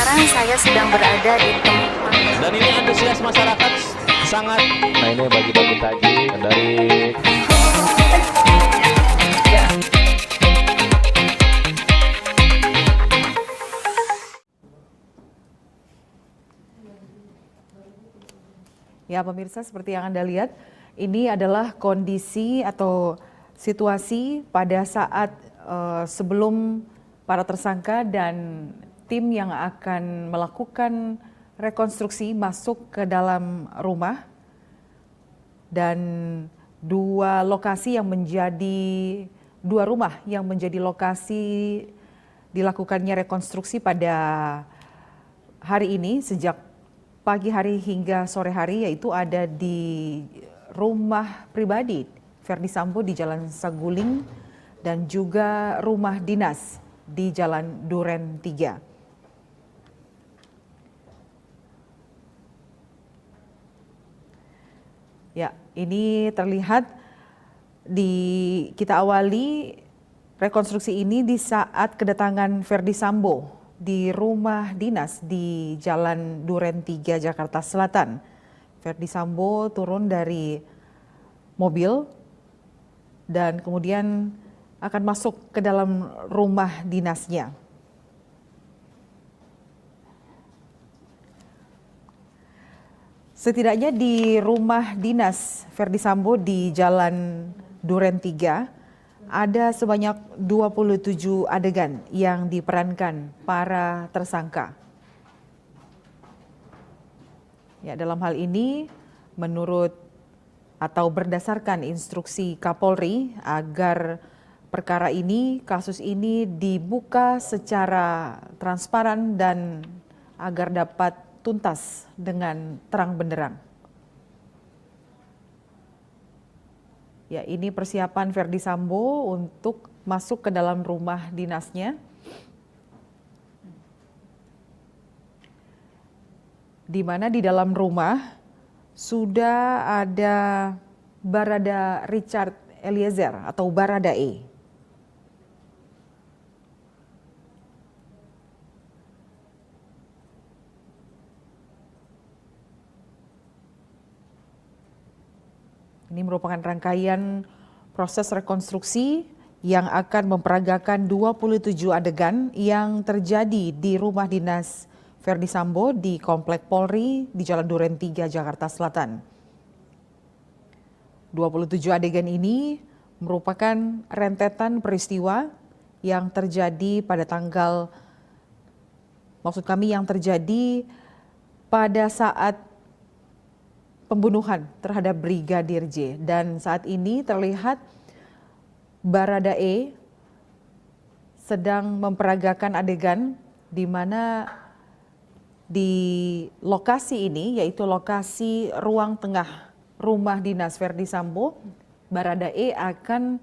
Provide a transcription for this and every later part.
sekarang saya sedang berada di tempat. Dan ini antusias masyarakat sangat. Nah ini bagi-bagi takjil dari Ya pemirsa, seperti yang Anda lihat, ini adalah kondisi atau situasi pada saat sebelum para tersangka dan tim yang akan melakukan rekonstruksi masuk ke dalam rumah, dan dua rumah yang menjadi lokasi dilakukannya rekonstruksi pada hari ini sejak pagi hari hingga sore hari, yaitu ada di rumah pribadi Verdi Sambo di Jalan Saguling dan juga rumah dinas di Jalan Duren 3. Ya, ini terlihat kita awali rekonstruksi ini di saat kedatangan Verdi Sambo di rumah dinas di Jalan Duren 3, Jakarta Selatan. Verdi Sambo turun dari mobil dan kemudian akan masuk ke dalam rumah dinasnya. Setidaknya di rumah dinas Verdi Sambo di Jalan Duren 3 ada sebanyak 27 adegan yang diperankan para tersangka. Ya, dalam hal ini menurut atau berdasarkan instruksi Kapolri agar kasus ini dibuka secara transparan dan agar dapat tuntas dengan terang benderang. Ya, ini persiapan Verdi Sambo untuk masuk ke dalam rumah dinasnya. Di mana di dalam rumah sudah ada Barada Richard Eliezer atau Baradae. Ini merupakan rangkaian proses rekonstruksi yang akan memperagakan 27 adegan yang terjadi di rumah dinas Verdi Sambo di Komplek Polri di Jalan Duren 3, Jakarta Selatan. 27 adegan ini merupakan rentetan peristiwa yang terjadi pada saat pembunuhan terhadap Brigadir J. Dan saat ini terlihat Baradae sedang memperagakan adegan di mana di lokasi ini, yaitu lokasi ruang tengah rumah dinas Verdi Sambo, Baradae akan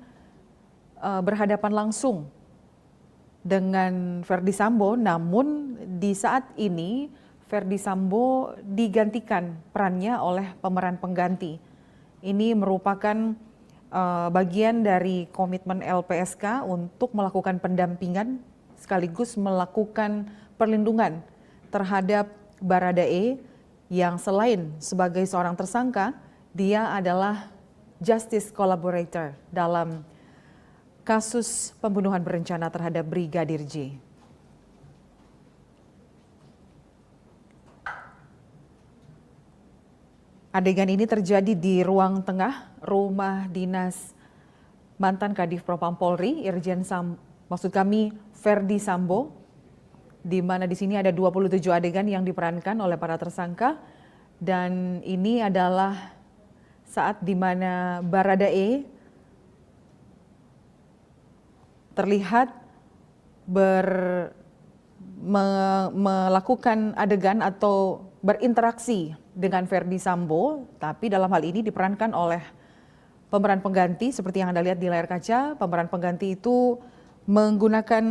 berhadapan langsung dengan Verdi Sambo, namun di saat ini Verdi Sambo digantikan perannya oleh pemeran pengganti. Ini merupakan bagian dari komitmen LPSK untuk melakukan pendampingan sekaligus melakukan perlindungan terhadap Baradae yang selain sebagai seorang tersangka, dia adalah justice collaborator dalam kasus pembunuhan berencana terhadap Brigadir J. Adegan ini terjadi di ruang tengah rumah dinas mantan Kadif Propam Polri, Verdi Sambo, di mana di sini ada 27 adegan yang diperankan oleh para tersangka, dan ini adalah saat di mana Baradae terlihat melakukan adegan atau berinteraksi dengan Verdi Sambo, tapi dalam hal ini diperankan oleh pemeran pengganti. Seperti yang Anda lihat di layar kaca, pemeran pengganti itu menggunakan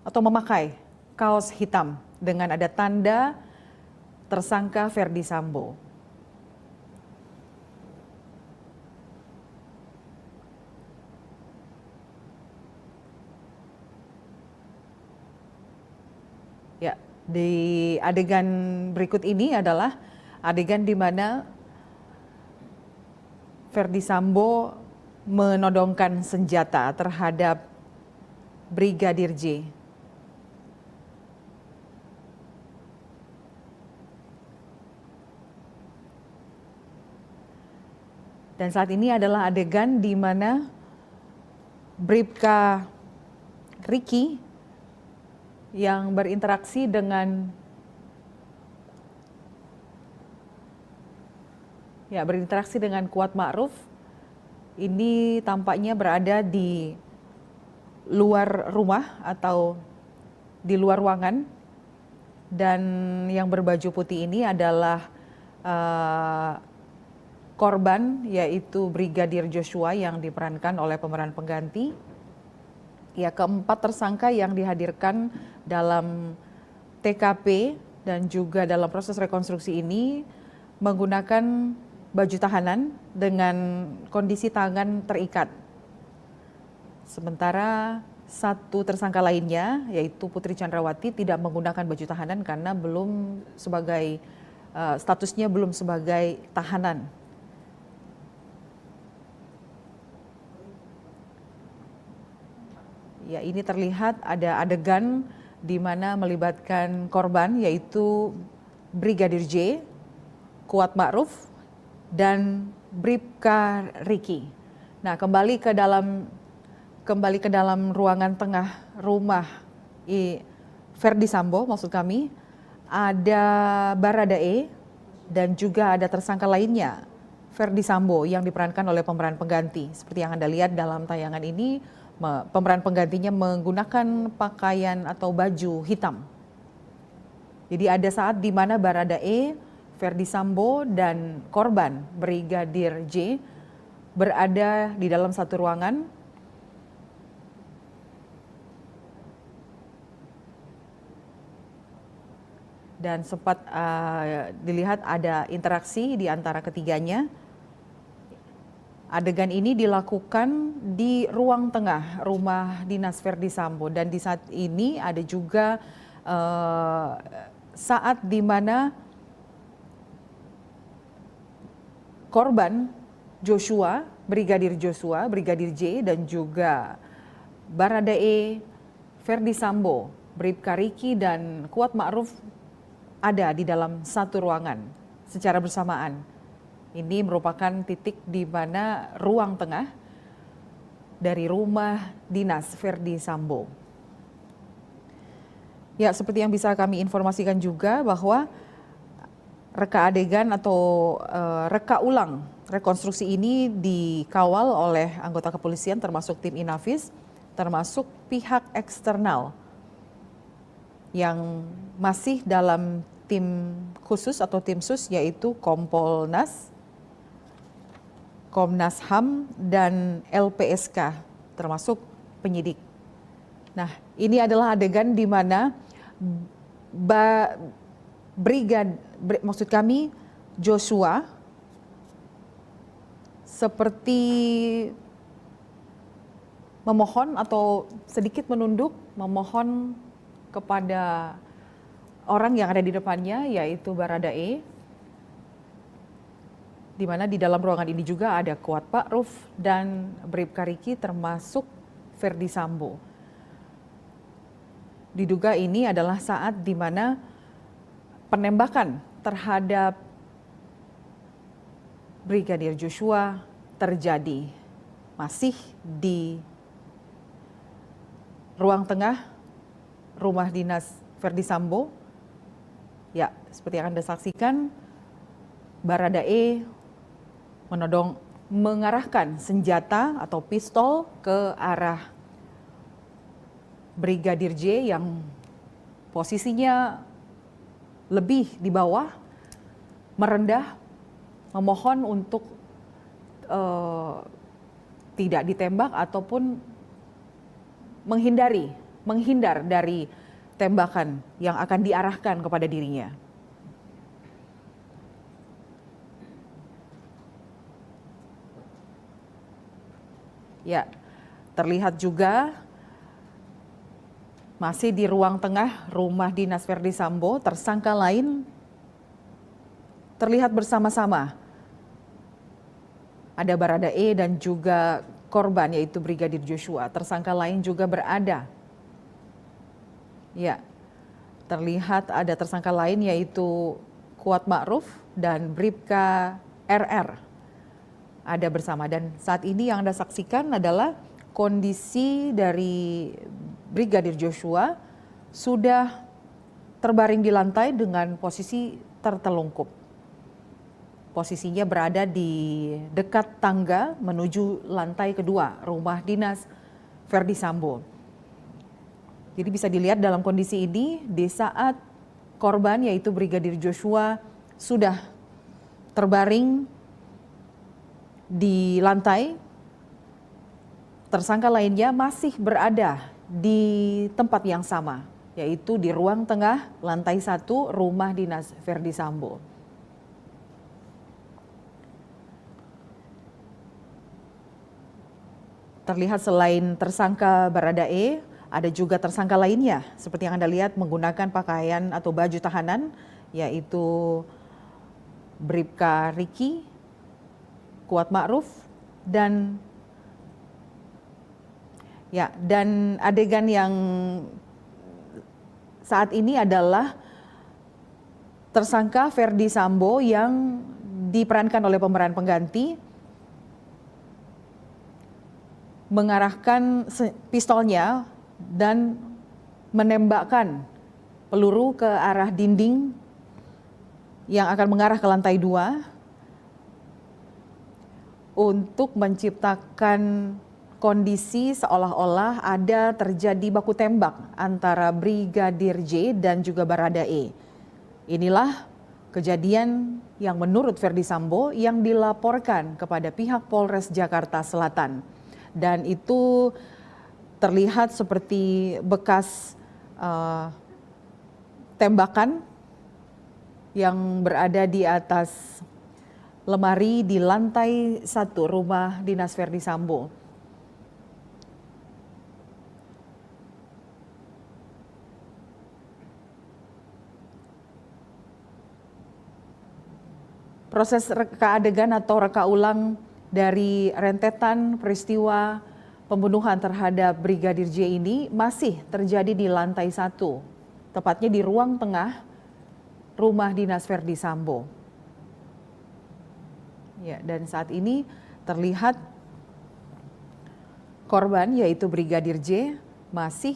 atau memakai kaos hitam dengan ada tanda tersangka Verdi Sambo. Ya, Di adegan berikut ini adalah adegan di mana Verdi Sambo menodongkan senjata terhadap Brigadir J. Dan saat ini adalah adegan di mana Bribka Riki yang berinteraksi dengan Kuat Ma'ruf ini tampaknya berada di luar rumah atau di luar ruangan, dan yang berbaju putih ini adalah korban, yaitu Brigadir Joshua yang diperankan oleh pemeran pengganti. Ya, keempat tersangka yang dihadirkan dalam TKP dan juga dalam proses rekonstruksi ini menggunakan baju tahanan dengan kondisi tangan terikat. Sementara satu tersangka lainnya, yaitu Putri Chandrawati, tidak menggunakan baju tahanan karena statusnya belum sebagai tahanan. Ya, ini terlihat ada adegan di mana melibatkan korban, yaitu Brigadir J, Kuat Ma'ruf, dan Bribka Riki. Nah, kembali ke dalam ruangan tengah rumah Verdi Sambo, maksud kami, ada Baradae dan juga ada tersangka lainnya, Verdi Sambo, yang diperankan oleh pemeran pengganti. Seperti yang Anda lihat dalam tayangan ini, pemeran penggantinya menggunakan pakaian atau baju hitam. Jadi ada saat di mana Baradae, Verdi Sambo, dan korban Brigadir J berada di dalam satu ruangan. Dan sempat dilihat ada interaksi di antara ketiganya. Adegan ini dilakukan di ruang tengah rumah dinas Verdi Sambo, dan di saat ini ada juga saat di mana korban Joshua, Brigadir J, dan juga Baradae, Verdi Sambo, Bribka Riki, dan Kuat Ma'ruf ada di dalam satu ruangan secara bersamaan. Ini merupakan titik di mana ruang tengah dari rumah dinas Verdi Sambo. Ya, seperti yang bisa kami informasikan juga bahwa reka adegan atau reka ulang rekonstruksi ini dikawal oleh anggota kepolisian termasuk tim Inafis, termasuk pihak eksternal yang masih dalam tim khusus atau tim sus, yaitu Kompolnas, Komnas HAM, dan LPSK, termasuk penyidik. Nah, ini adalah adegan di mana Joshua seperti memohon atau sedikit menunduk, memohon kepada orang yang ada di depannya, yaitu Baradae, di mana di dalam ruangan ini juga ada Kuat Ma'ruf dan Bribka Riki, termasuk Verdi Sambo. Diduga ini adalah saat di mana penembakan terhadap Brigadir Joshua terjadi, masih di ruang tengah rumah dinas Verdi Sambo. Ya, seperti yang Anda saksikan, Baradae mengarahkan senjata atau pistol ke arah Brigadir J yang posisinya lebih di bawah, merendah, memohon untuk tidak ditembak ataupun menghindar dari tembakan yang akan diarahkan kepada dirinya. Ya, terlihat juga Masih di ruang tengah rumah dinas Verdi Sambo, tersangka lain terlihat bersama-sama. Ada Baradae dan juga korban yaitu Brigadir Joshua. Tersangka lain juga berada. Ya, terlihat ada tersangka lain yaitu Kuat Ma'ruf dan Bribka RR. Ada bersama, dan saat ini yang Anda saksikan adalah kondisi dari Brigadir Joshua sudah terbaring di lantai dengan posisi tertelungkup. Posisinya berada di dekat tangga menuju lantai kedua rumah dinas Verdi Sambo. Jadi bisa dilihat dalam kondisi ini di saat korban yaitu Brigadir Joshua sudah terbaring di lantai, tersangka lainnya masih berada di tempat yang sama, yaitu di ruang tengah lantai 1 rumah dinas Verdi Sambo. Terlihat selain tersangka Baradae, ada juga tersangka lainnya seperti yang Anda lihat menggunakan pakaian atau baju tahanan, yaitu Bribka Riki, Kuat Ma'ruf, dan adegan yang saat ini adalah tersangka Verdi Sambo yang diperankan oleh pemeran pengganti mengarahkan pistolnya dan menembakkan peluru ke arah dinding yang akan mengarah ke lantai 2 untuk menciptakan kondisi seolah-olah ada terjadi baku tembak antara Brigadir J dan juga Baradae. Inilah kejadian yang menurut Verdi Sambo yang dilaporkan kepada pihak Polres Jakarta Selatan. Dan itu terlihat seperti bekas tembakan yang berada di atas lemari di lantai 1 rumah dinas Verdi Sambo. Proses reka adegan atau reka ulang dari rentetan peristiwa pembunuhan terhadap Brigadir J ini masih terjadi di lantai 1, tepatnya di ruang tengah rumah dinas Verdi Sambo. Ya, dan saat ini terlihat korban yaitu Brigadir J masih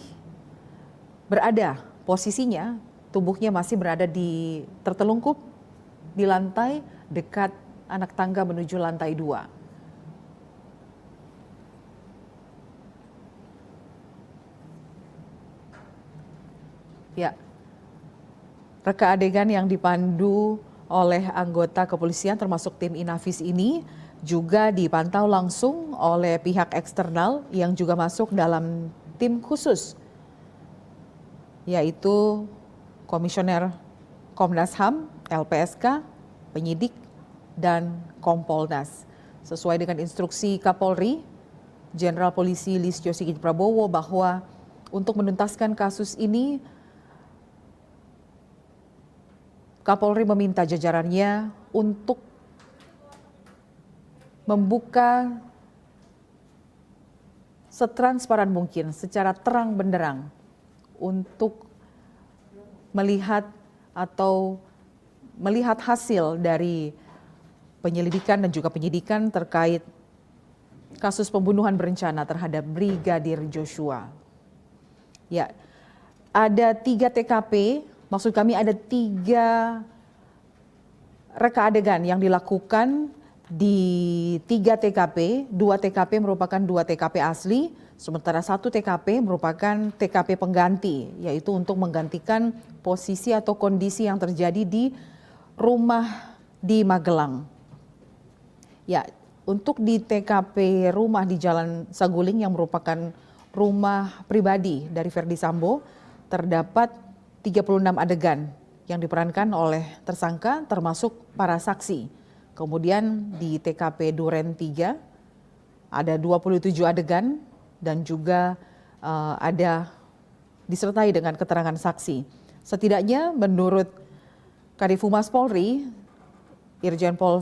berada, posisinya tubuhnya masih berada di tertelungkup di lantai dekat anak tangga menuju lantai 2. Ya, reka adegan yang dipandu oleh anggota kepolisian termasuk tim Inafis ini juga dipantau langsung oleh pihak eksternal yang juga masuk dalam tim khusus, yaitu Komisioner Komnas HAM, LPSK, penyidik, dan Kompolnas. Sesuai dengan instruksi Kapolri, Jenderal Polisi Listio Sigit Prabowo bahwa untuk menuntaskan kasus ini, Kapolri meminta jajarannya untuk membuka setransparan mungkin, secara terang benderang untuk melihat hasil dari penyelidikan dan juga penyidikan terkait kasus pembunuhan berencana terhadap Brigadir Joshua. Ya, ada 3 TKP, maksud kami ada 3 reka adegan yang dilakukan di 3 TKP, 2 TKP merupakan 2 TKP asli, sementara 1 TKP merupakan TKP pengganti, yaitu untuk menggantikan posisi atau kondisi yang terjadi di rumah di Magelang. Ya, untuk di TKP rumah di Jalan Saguling yang merupakan rumah pribadi dari Verdi Sambo, terdapat 36 adegan yang diperankan oleh tersangka termasuk para saksi. Kemudian di TKP Duren 3 ada 27 adegan dan juga ada disertai dengan keterangan saksi. Setidaknya menurut Kadif Humas Polri, Irjen Pol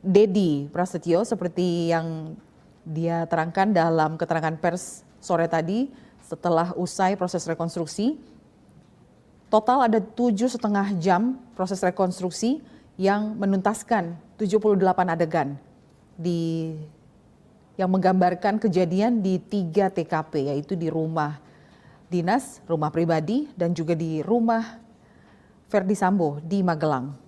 Dedi Prasetyo, seperti yang dia terangkan dalam keterangan pers sore tadi setelah usai proses rekonstruksi, total ada 7,5 jam proses rekonstruksi yang menuntaskan 78 adegan yang menggambarkan kejadian di 3 TKP, yaitu di rumah dinas, rumah pribadi, dan juga di rumah Verdi Sambo di Magelang.